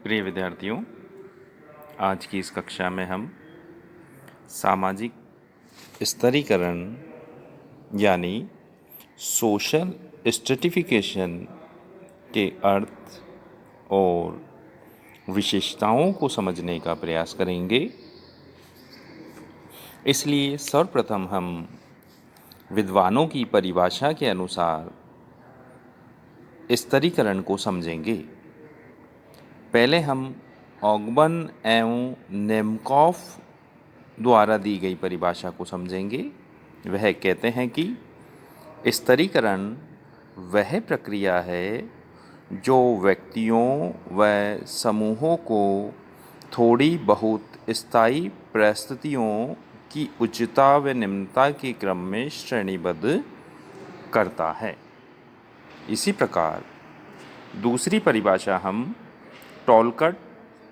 प्रिय विद्यार्थियों, आज की इस कक्षा में हम सामाजिक स्तरीकरण यानी सोशल स्ट्रेटिफिकेशन के अर्थ और विशेषताओं को समझने का प्रयास करेंगे। इसलिए सर्वप्रथम हम विद्वानों की परिभाषा के अनुसार स्तरीकरण को समझेंगे। पहले हम ऑगबन एवं नेमकॉफ द्वारा दी गई परिभाषा को समझेंगे। वह कहते हैं कि स्तरीकरण वह प्रक्रिया है जो व्यक्तियों व समूहों को थोड़ी बहुत स्थायी परिस्थितियों की उच्चता व निम्नता के क्रम में श्रेणीबद्ध करता है। इसी प्रकार दूसरी परिभाषा हम टॉलकट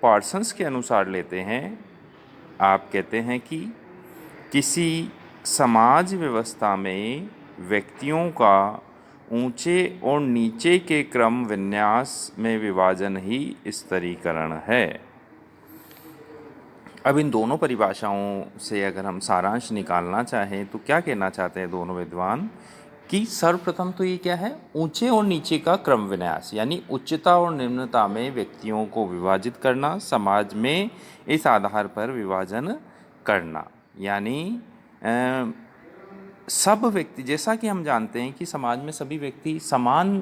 पार्सन्स के अनुसार लेते हैं। आप कहते हैं कि किसी समाज व्यवस्था में व्यक्तियों का ऊंचे और नीचे के क्रम विन्यास में विभाजन ही स्तरीकरण है। अब इन दोनों परिभाषाओं से अगर हम सारांश निकालना चाहें तो क्या कहना चाहते हैं दोनों विद्वान कि सर्वप्रथम तो ये क्या है, ऊंचे और नीचे का क्रम विन्यास यानी उच्चता और निम्नता में व्यक्तियों को विभाजित करना, समाज में इस आधार पर विभाजन करना। यानी सब व्यक्ति, जैसा कि हम जानते हैं कि समाज में सभी व्यक्ति समान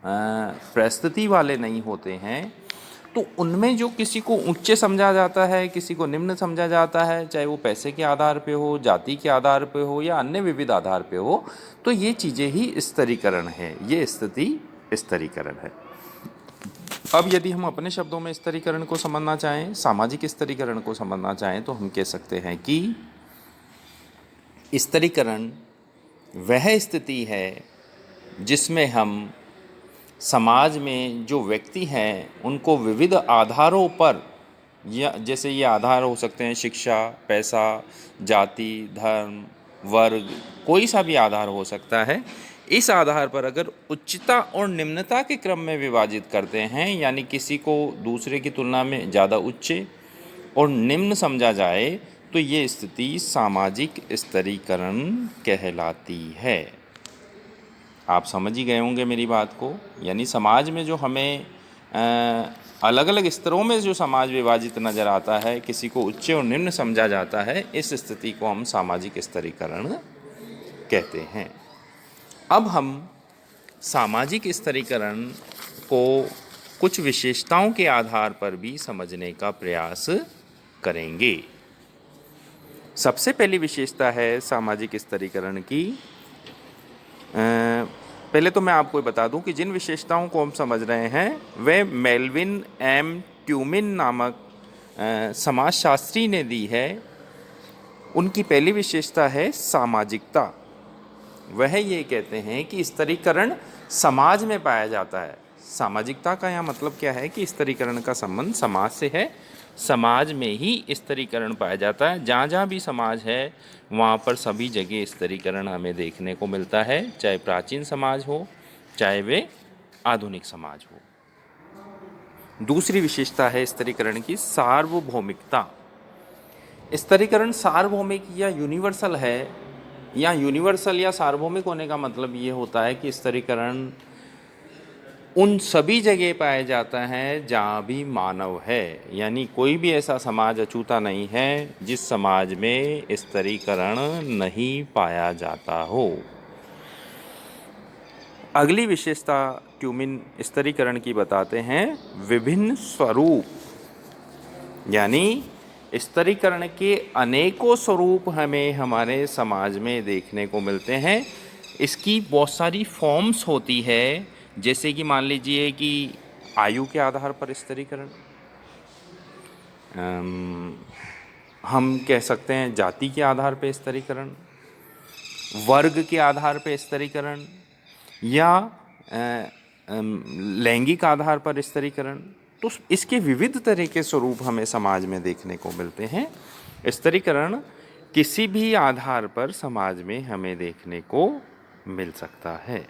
परिस्थिति वाले नहीं होते हैं, तो उनमें जो किसी को उच्च समझा जाता है, किसी को निम्न समझा जाता है, चाहे वो पैसे के आधार पे हो, जाति के आधार पे हो या अन्य विविध आधार पे हो, तो ये चीज़ें ही स्तरीकरण है, ये स्थिति स्तरीकरण है। अब यदि हम अपने शब्दों में स्तरीकरण को समझना चाहें, सामाजिक स्तरीकरण को समझना चाहें, तो हम कह सकते हैं कि स्तरीकरण वह स्थिति है जिसमें हम समाज में जो व्यक्ति हैं उनको विविध आधारों पर, या जैसे ये आधार हो सकते हैं शिक्षा, पैसा, जाति, धर्म, वर्ग, कोई सा भी आधार हो सकता है। इस आधार पर अगर उच्चता और निम्नता के क्रम में विभाजित करते हैं, यानी किसी को दूसरे की तुलना में ज़्यादा उच्च और निम्न समझा जाए, तो ये स्थिति सामाजिक स्तरीकरण कहलाती है। आप समझ ही गए होंगे मेरी बात को। यानी समाज में जो हमें अलग अलग स्तरों में जो समाज विभाजित नज़र आता है, किसी को उच्च और निम्न समझा जाता है, इस स्थिति को हम सामाजिक स्तरीकरण कहते हैं। अब हम सामाजिक स्तरीकरण को कुछ विशेषताओं के आधार पर भी समझने का प्रयास करेंगे। सबसे पहली विशेषता है सामाजिक स्तरीकरण की, पहले तो मैं आपको बता दूं कि जिन विशेषताओं को हम समझ रहे हैं वे मेल्विन एम ट्यूमिन नामक समाजशास्त्री ने दी है। उनकी पहली विशेषता है सामाजिकता। वह ये कहते हैं कि स्तरीकरण समाज में पाया जाता है। सामाजिकता का यहाँ मतलब क्या है कि स्तरीकरण का संबंध समाज से है, समाज में ही स्तरीकरण पाया जाता है। जहाँ जहाँ भी समाज है वहाँ पर सभी जगह स्तरीकरण हमें देखने को मिलता है, चाहे प्राचीन समाज हो चाहे वे आधुनिक समाज हो। दूसरी विशेषता है स्तरीकरण की सार्वभौमिकता। स्तरीकरण सार्वभौमिक या यूनिवर्सल है, या यूनिवर्सल या सार्वभौमिक होने का मतलब ये होता है कि स्तरीकरण उन सभी जगह पाया जाता है जहाँ भी मानव है। यानी कोई भी ऐसा समाज अछूता नहीं है जिस समाज में स्तरीकरण नहीं पाया जाता हो। अगली विशेषता ट्यूमिन स्तरीकरण की बताते हैं विभिन्न स्वरूप। यानी स्तरीकरण के अनेकों स्वरूप हमें हमारे समाज में देखने को मिलते हैं। इसकी बहुत सारी फॉर्म्स होती है, जैसे कि मान लीजिए कि आयु के आधार पर स्तरीकरण, हम कह सकते हैं जाति के आधार पर स्तरीकरण, वर्ग के आधार पर स्तरीकरण, या लैंगिक आधार पर स्तरीकरण। तो इसके विविध तरह के स्वरूप हमें समाज में देखने को मिलते हैं। स्तरीकरण किसी भी आधार पर समाज में हमें देखने को मिल सकता है।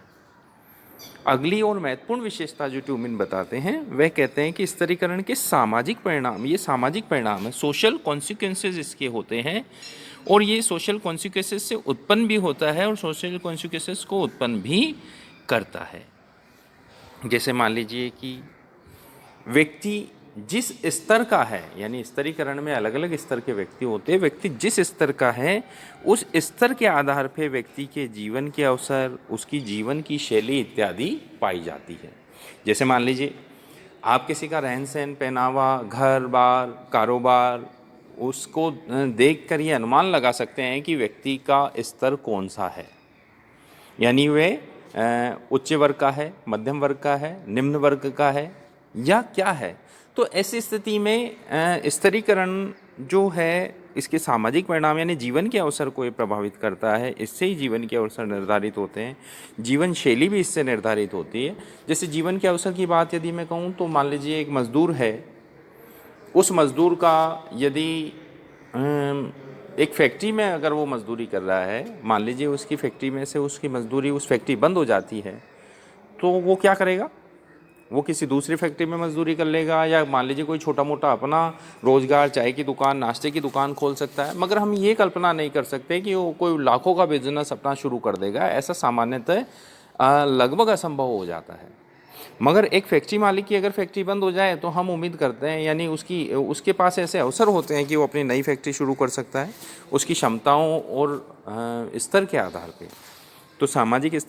अगली और महत्वपूर्ण विशेषता जो ट्यूमिन बताते हैं वह कहते हैं कि स्तरीकरण के सामाजिक परिणाम, ये सामाजिक परिणाम है, सोशल कॉन्सिक्वेंसेस इसके होते हैं, और ये सोशल कॉन्सिक्वेंसेस से उत्पन्न भी होता है और सोशल कॉन्सिक्वेंसेस को उत्पन्न भी करता है। जैसे मान लीजिए कि व्यक्ति जिस स्तर का है, यानी स्तरीकरण में अलग अलग स्तर के व्यक्ति होते हैं, व्यक्ति जिस स्तर का है उस स्तर के आधार पर व्यक्ति के जीवन के अवसर, उसकी जीवन की शैली इत्यादि पाई जाती है। जैसे मान लीजिए आप किसी का रहन सहन, पहनावा, घर बार, कारोबार, उसको देख कर ये अनुमान लगा सकते हैं कि व्यक्ति का स्तर कौन सा है, यानी वे उच्च वर्ग का है, मध्यम वर्ग का है, निम्न वर्ग का है या क्या है। तो ऐसी स्थिति में स्तरीकरण जो है इसके सामाजिक परिणाम यानी जीवन के अवसर को ये प्रभावित करता है, इससे ही जीवन के अवसर निर्धारित होते हैं, जीवन शैली भी इससे निर्धारित होती है। जैसे जीवन के अवसर की बात यदि मैं कहूँ तो मान लीजिए एक मज़दूर है, उस मज़दूर का यदि एक फैक्ट्री में अगर वो मज़दूरी कर रहा है, मान लीजिए उसकी फैक्ट्री में से उसकी मज़दूरी, उस फैक्ट्री बंद हो जाती है, तो वो क्या करेगा, वो किसी दूसरी फैक्ट्री में मजदूरी कर लेगा, या मान लीजिए कोई छोटा मोटा अपना रोज़गार, चाय की दुकान, नाश्ते की दुकान खोल सकता है। मगर हम ये कल्पना नहीं कर सकते कि वो कोई लाखों का बिजनेस अपना शुरू कर देगा, ऐसा सामान्यतः लगभग असंभव हो जाता है। मगर एक फैक्ट्री मालिक की अगर फैक्ट्री बंद हो जाए तो हम उम्मीद करते हैं, यानी उसके पास ऐसे अवसर होते हैं कि वो अपनी नई फैक्ट्री शुरू कर सकता है उसकी क्षमताओं और स्तर के आधार पर। तो सामाजिक स्तर